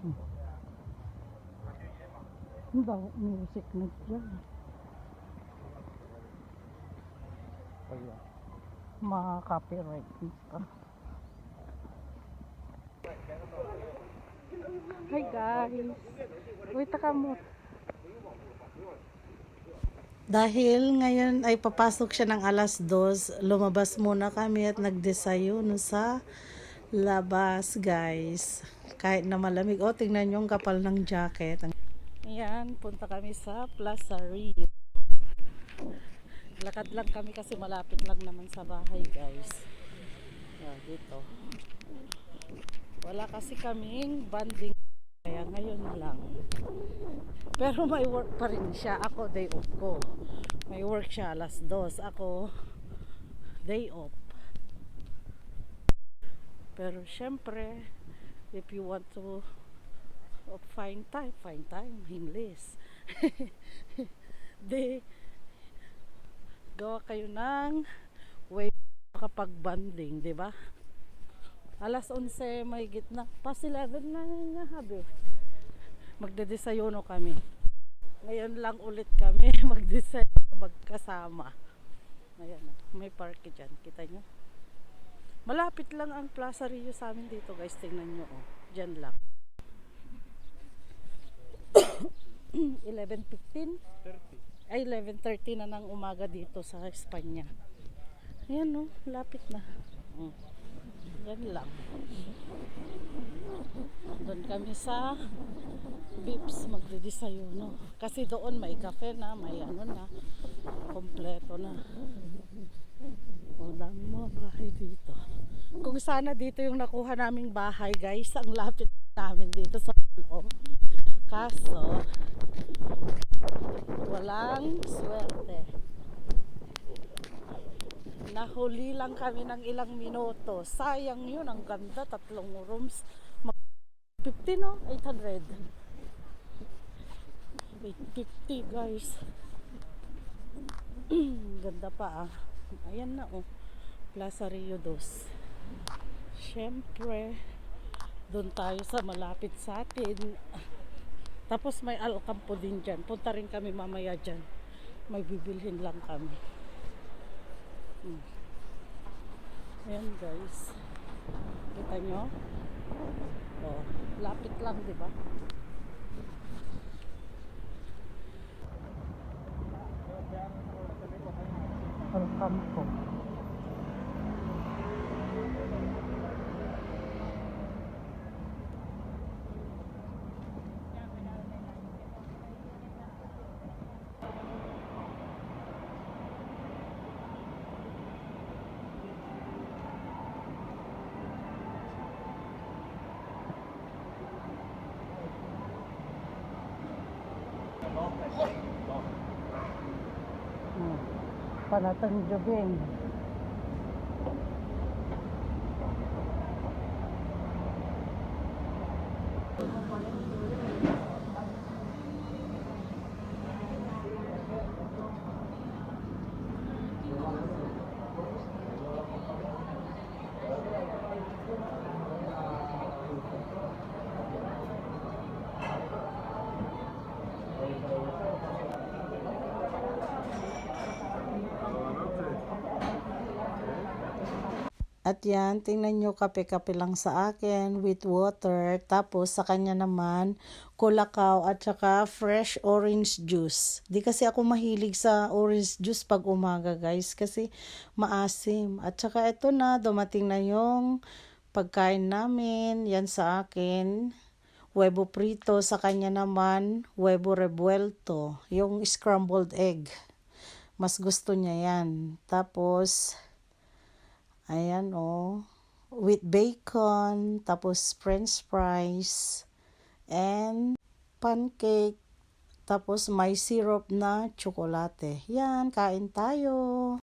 Ang daw music na dyan. Mga copyright ka. Hi guys. Uy, taka mo. Dahil ngayon ay papasok siya ng alas 2, lumabas muna kami at nagdesayuno sa labas, guys. Kahit na malamig. O, tingnan nyo ang kapal ng jacket. Ayan, punta kami sa Plaza Rio. Lakad lang kami kasi malapit lang naman sa bahay, guys. Dito. Wala kasi kaming banding. Kaya ngayon lang. Pero may work pa rin siya. Ako, day off ko. May work siya alas 2. Ako, day off. Pero syempre, if you want to find time, English. Di, gawa kayo ng way kapag banding, di ba? Alas 11 may gitna. Pas 11 na nga habi. Magdedesayuno kami. Ngayon lang ulit kami magdesayuno magkasama. Ayan, may parke dyan. Kita nyo? Malapit lang ang Plaza Rio sa amin dito, guys. Tingnan nyo, oh. Dyan lang. 11:15? 30. Ay, 11:30 na ng umaga dito sa Espanya. Ayan, no? Lapit na. Yan lang. Doon kami sa Vips magdedesayuno. Kasi doon may cafe na, may ano na. Kompleto na. O, dami mga bahay dito. Kung sana dito yung nakuha naming bahay, guys, ang lapit namin dito sa loob. Kaso, walang swerte. Nahuli lang kami ng ilang minuto. Sayang yun, ang ganda, 3 rooms. 50 no? 800. 850 guys. Ganda pa ah. Ayan na oh. Plaza Rio 2. Syempre, doon tayo sa malapit sa atin. Tapos may Alcampo din dyan. Punta rin kami mamaya dyan. May bibilhin lang kami. Ayan guys. Kita nyo? Oh, lapit lang, di ba? Alcampo. Panatang Jobeng. At yan, tingnan nyo, kape-kape lang sa akin with water. Tapos sa kanya naman, kulakaw at saka fresh orange juice. Di kasi ako mahilig sa orange juice pag umaga guys, kasi maasim. At saka ito na, dumating na yung pagkain namin. Yan sa akin, huevo prito. Sa kanya naman, huevo revuelto. Yung scrambled egg. Mas gusto niya yan. Tapos ayan oh, with bacon, tapos french fries, and pancake, tapos may syrup na tsokolate. Yan, kain tayo.